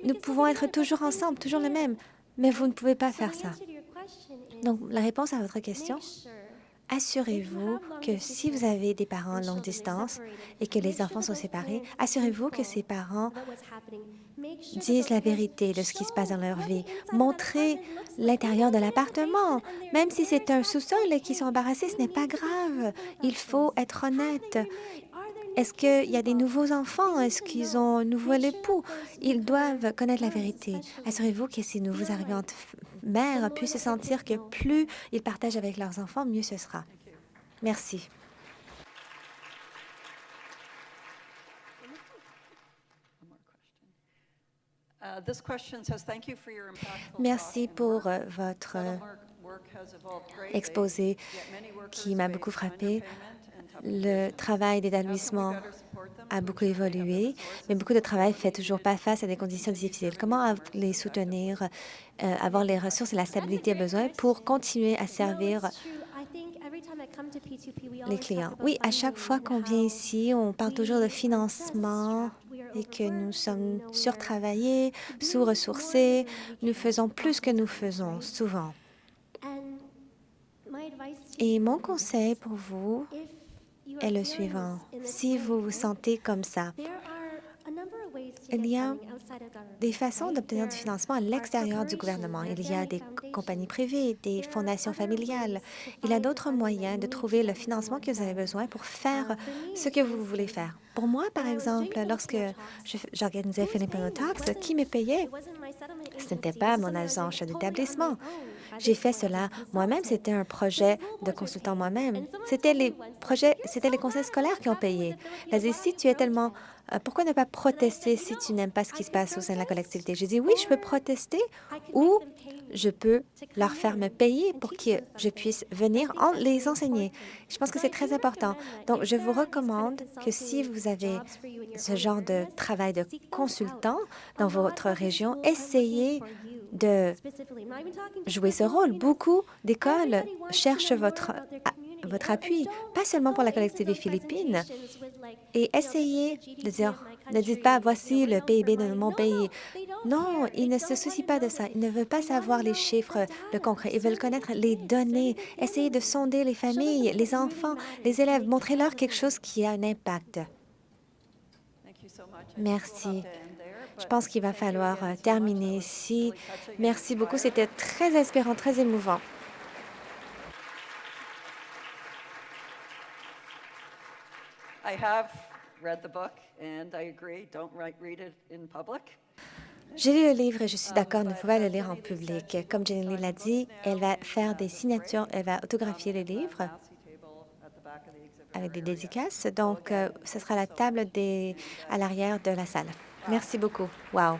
nous pouvons être toujours ensemble, toujours les mêmes, mais vous ne pouvez pas faire ça. Donc, la réponse à votre question, assurez-vous que si vous avez des parents à longue distance et que les enfants sont séparés, assurez-vous que ces parents disent la vérité de ce qui se passe dans leur vie. Montrez l'intérieur de l'appartement. Même si c'est un sous-sol et qu'ils sont embarrassés, ce n'est pas grave. Il faut être honnête. Est-ce qu'il y a des nouveaux enfants? Est-ce qu'ils ont un nouvel époux? Ils doivent connaître la vérité. Assurez-vous que ces nouveaux arrivantes mères puissent se sentir que plus ils partagent avec leurs enfants, mieux ce sera. Merci. Merci pour votre exposé qui m'a beaucoup frappé. Le travail d'établissement a beaucoup évolué, mais beaucoup de travail fait toujours pas face à des conditions difficiles. Comment les soutenir, avoir les ressources et la stabilité besoin pour continuer à servir les clients? Oui, à chaque fois qu'on vient ici, on parle toujours de financement et que nous sommes surtravaillés, sous-ressourcés. Nous faisons plus que nous faisons souvent. Et mon conseil pour vous est le suivant. Si vous vous sentez comme ça, il y a des façons d'obtenir du financement à l'extérieur du gouvernement. Il y a des compagnies privées, des fondations familiales. Il y a d'autres moyens de trouver le financement que vous avez besoin pour faire ce que vous voulez faire. Pour moi, par exemple, lorsque j'organisais Filipino Talks, qui me payait? Ce n'était pas mon agence d'établissement. J'ai fait cela moi-même. C'était un projet de consultant moi-même. C'était les conseils scolaires qui ont payé. Elle a dit, si tu es tellement... pourquoi ne pas protester si tu n'aimes pas ce qui se passe au sein de la collectivité? J'ai dit, oui, je peux protester ou je peux leur faire me payer pour que je puisse venir les enseigner. Je pense que c'est très important. Donc, je vous recommande que si vous avez ce genre de travail de consultant dans votre région, essayez de jouer ce rôle. Beaucoup d'écoles cherchent votre appui, pas seulement pour la collectivité philippine. Et essayez de dire, ne dites pas, voici le PIB de mon pays. Non, ils ne se soucient pas de ça. Ils ne veulent pas savoir les chiffres, le concret. Ils veulent connaître les données. Essayez de sonder les familles, les enfants, les élèves. Montrez-leur quelque chose qui a un impact. Merci. Je pense qu'il va falloir terminer ici. Merci beaucoup. C'était très inspirant, très émouvant. J'ai lu le livre et je suis d'accord, il ne faut pas le lire en public. Comme Jenny l'a dit, elle va faire des signatures, elle va autographier le livre avec des dédicaces. Donc, ce sera la table à l'arrière de la salle. Merci beaucoup. Wow.